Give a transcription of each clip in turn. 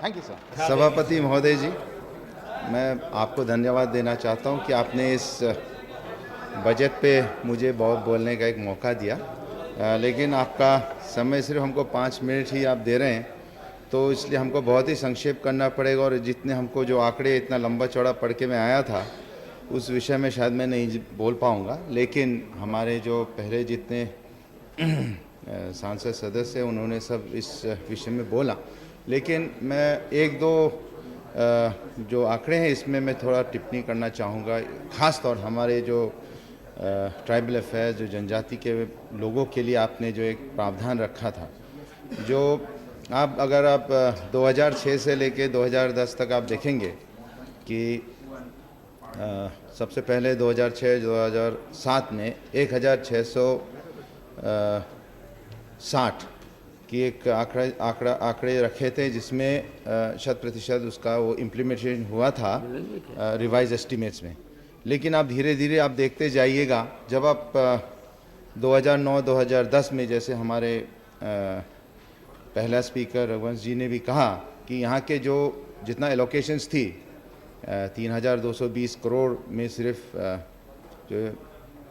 Thank you sir. सभापति महोदय जी, मैं आपको धन्यवाद देना चाहता हूं कि आपने इस बजट पे मुझे बहुत बोलने का एक मौका दिया, लेकिन आपका समय सिर्फ हमको 5 मिनट ही आप दे रहे हैं, तो इसलिए हमको बहुत ही संक्षेप करना पड़ेगा और जितने हमको जो आंकड़े इतना लंबा चौड़ा पढ़ के मैं आया था उस विषय में शायद मैं नहीं बोल पाऊँगा। लेकिन हमारे जो पहले जितने सांसद सदस्य उन्होंने सब इस विषय में बोला, लेकिन मैं एक दो जो आंकड़े हैं इसमें मैं थोड़ा टिप्पणी करना चाहूँगा। ख़ास तौर हमारे जो ट्राइबल अफेयर्स, जो जनजाति के लोगों के लिए आपने जो एक प्रावधान रखा था, जो अगर आप 2006 से लेके 2010 तक आप देखेंगे कि सबसे पहले 2006-2007 में 1660 की एक आंकड़े रखे थे, जिसमें 100% उसका वो इम्प्लीमेंटेशन हुआ था रिवाइज एस्टीमेट्स में। लेकिन आप धीरे धीरे आप देखते जाइएगा, जब आप 2009-2010 में, जैसे हमारे पहला स्पीकर रघुवंश जी ने भी कहा कि यहाँ के जो जितना एलोकेशंस थी 3220 करोड़ में सिर्फ जो,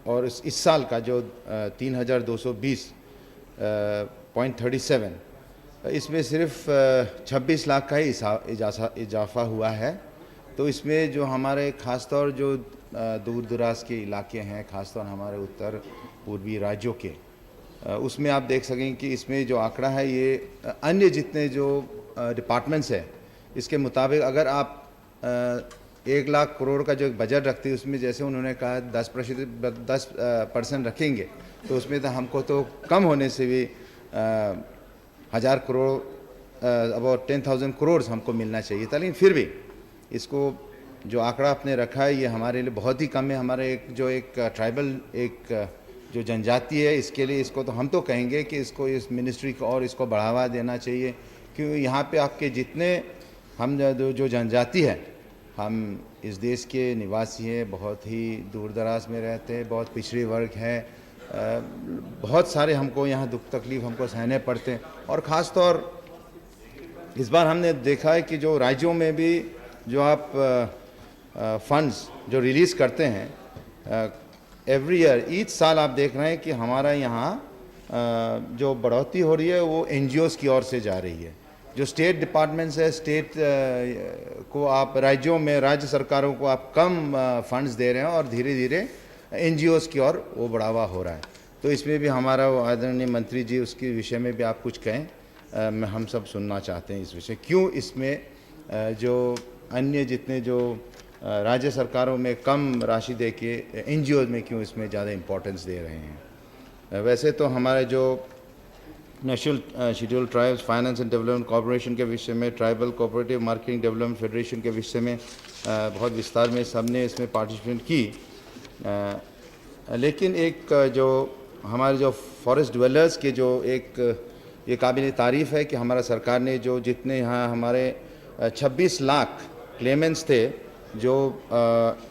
और इस साल का जो 3220.37, इसमें सिर्फ 26 लाख का ही इजाफा हुआ है। तो इसमें जो हमारे ख़ासतौर जो दूर दराज के इलाके हैं, ख़ासतौर हमारे उत्तर पूर्वी राज्यों के, उसमें आप देख सकेंगे कि इसमें जो आंकड़ा है ये अन्य जितने जो डिपार्टमेंट्स है इसके मुताबिक अगर आप 1 लाख करोड़ का जो एक बजट रखते हैं, उसमें जैसे उन्होंने कहा 10% रखेंगे, तो उसमें तो हमको तो कम होने से भी 1000 करोड़, अबाउट 10,000 करोड़ हमको मिलना चाहिए था। लेकिन फिर भी इसको जो आंकड़ा आपने रखा है ये हमारे लिए बहुत ही कम है। हमारे एक ट्राइबल जो जनजाति है, इसके लिए इसको तो हम तो कहेंगे कि इसको इस मिनिस्ट्री को और इसको बढ़ावा देना चाहिए, क्योंकि यहाँ पे आपके जितने हम जो जनजाति है, हम इस देश के निवासी हैं, बहुत ही दूर दराज में रहते हैं, बहुत पिछड़े वर्ग है, बहुत सारे हमको यहाँ दुख तकलीफ हमको सहने पड़ते हैं। और ख़ास तौर इस बार हमने देखा है कि जो राज्यों में भी जो आप फंड्स जो रिलीज़ करते हैं एवरी ईयर, ईच साल आप देख रहे हैं कि हमारा यहाँ जो बढ़ोतरी हो रही है वो NGOs की ओर से जा रही है। जो स्टेट डिपार्टमेंट्स है, स्टेट को आप राज्यों में, राज्य सरकारों को आप कम फंड्स दे रहे हैं और धीरे धीरे NGOs की ओर वो बढ़ावा हो रहा है। तो इसमें भी हमारा वो आदरणीय मंत्री जी, उसके विषय में भी आप कुछ कहें, हम सब सुनना चाहते हैं इस विषय। क्यों इसमें जो अन्य जितने जो राज्य सरकारों में कम राशि दे के NGOs में क्यों इसमें ज़्यादा इम्पोर्टेंस दे रहे हैं? वैसे तो हमारे जो national schedule tribes finance and development corporation के विषय में, tribal cooperative marketing development federation के विषय में बहुत विस्तार में सबने इसमें पार्टिसिपेट की। लेकिन एक जो हमारे जो फॉरेस्ट ड्वेलर्स के जो ये काबिल तारीफ़ है कि हमारा सरकार ने जो जितने यहाँ हमारे 26 लाख क्लेमेंट्स थे, जो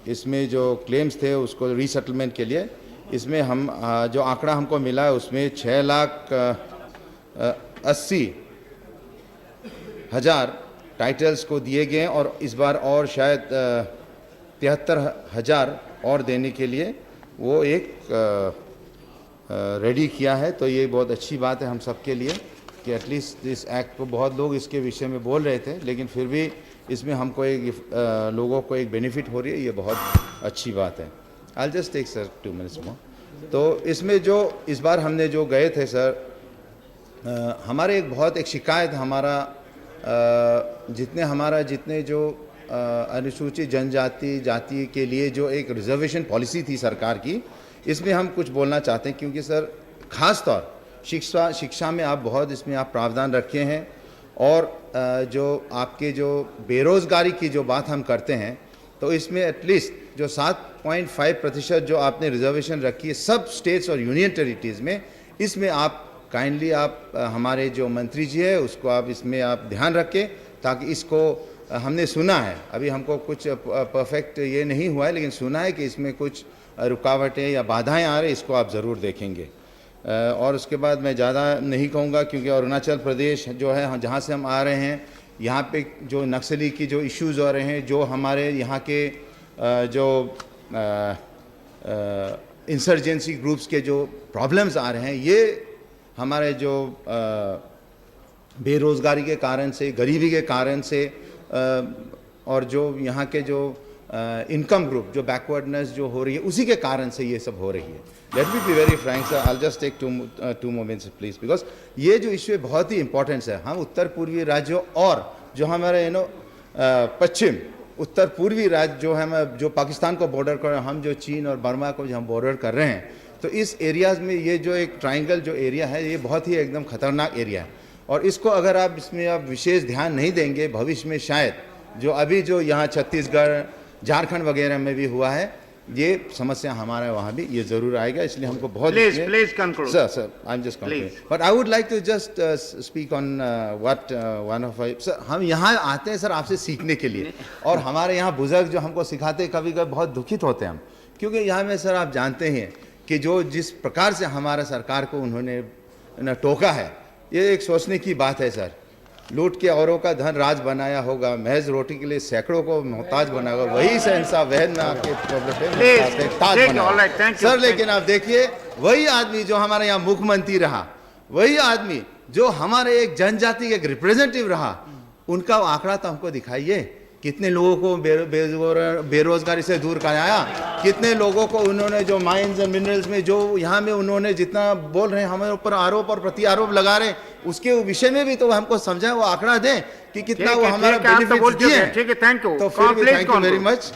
इसमें जो क्लेम्स थे उसको रीसेटलमेंट के लिए, इसमें हम जो आंकड़ा हमको मिला है उसमें 6,80,000 टाइटल्स को दिए गए और इस बार और शायद 73,000 और देने के लिए वो एक रेडी किया है। तो ये बहुत अच्छी बात है हम सब के लिए कि एटलीस्ट इस एक्ट को, बहुत लोग इसके विषय में बोल रहे थे लेकिन फिर भी इसमें हमको लोगों को एक बेनिफिट हो रही है, ये बहुत अच्छी बात है। I just take sir 2 minutes more. तो इसमें जो इस बार हमने जो गए थे सर, हमारे एक शिकायत हमारा जितने जो अनुसूचित जनजाति जाति के लिए जो एक रिजर्वेशन पॉलिसी थी सरकार की, इसमें हम कुछ बोलना चाहते हैं। क्योंकि सर ख़ास तौर शिक्षा में आप बहुत इसमें आप प्रावधान रखे हैं, और जो आपके जो बेरोज़गारी की जो बात हम करते हैं, तो इसमें एटलीस्ट जो 7.5% जो आपने रिजर्वेशन रखी है सब स्टेट्स और यूनियन टेरिटरीज़ में, इसमें आप काइंडली आप हमारे जो मंत्री जी है उसको आप इसमें आप ध्यान रखें, ताकि इसको हमने सुना है, अभी हमको कुछ परफेक्ट ये नहीं हुआ है, लेकिन सुना है कि इसमें कुछ रुकावटें या बाधाएं आ रही, इसको आप ज़रूर देखेंगे। और उसके बाद मैं ज़्यादा नहीं कहूँगा, क्योंकि अरुणाचल प्रदेश जो है जहाँ से हम आ रहे हैं, यहाँ पे जो नक्सली की जो इश्यूज़ हो रहे हैं, जो हमारे यहाँ के जो इंसर्जेंसी ग्रुप्स के जो प्रॉब्लम्स आ रहे हैं, ये हमारे जो बेरोज़गारी के कारण से, गरीबी के कारण से, और जो यहाँ के जो इनकम ग्रुप जो बैकवर्डनेस जो हो रही है, उसी के कारण से ये सब हो रही है। Let me be very frank sir, I just take two moments please, because ये जो इशू है बहुत ही इंपॉर्टेंट है। हम उत्तर पूर्वी राज्यों और जो हमारे पश्चिम उत्तर पूर्वी राज्य जो हम जो पाकिस्तान को बॉर्डर कर, हम जो चीन और बर्मा को जो हम बॉर्डर कर रहे हैं, तो इस एरियाज़ में ये जो एक ट्राइंगल जो एरिया है, ये बहुत ही एकदम ख़तरनाक एरिया है। और इसको अगर आप इसमें आप विशेष ध्यान नहीं देंगे, भविष्य में शायद जो अभी जो यहाँ छत्तीसगढ़, झारखंड वगैरह में भी हुआ है, ये समस्या हमारे वहाँ भी ये जरूर आएगा। इसलिए हमको बहुत please conclude sir I am just concluding, but I would like to just speak on what one of sir, हम यहाँ आते हैं सर आपसे सीखने के लिए, और हमारे यहाँ बुजुर्ग जो हमको सिखाते हैं, कभी कभी बहुत दुखित होते हैं हम, क्योंकि यहाँ में सर आप जानते हैं कि जो जिस प्रकार से हमारा सरकार को उन्होंने टोका है, ये एक सोचने की बात है सर। लूट के औरों का धन राज बनाया होगा, महज रोटी के लिए सैकड़ों को मोहताज बनाया होगा, वही शहंशाह वहन में आके ताज बनाया सर। लेकिन आप देखिए, वही आदमी जो हमारे यहाँ मुख्यमंत्री रहा, वही आदमी जो हमारे एक जनजाति के एक रिप्रेजेंटेटिव रहा, उनका आंकड़ा तो हमको दिखाइए, कितने लोगों को बेरोजगारी से दूर कराया, कितने लोगों को उन्होंने जो माइंस एंड मिनरल्स में जो यहाँ में उन्होंने जितना बोल रहे हैं, हमारे ऊपर आरोप और प्रति आरोप लगा रहे हैं, उसके विषय में भी तो हमको समझाएं, वो आंकड़ा दें कि कितना वो हमारा बेनिफिट दिए। ठीक है, थैंक यू। तो फिर भी थैंक यू वेरी मच।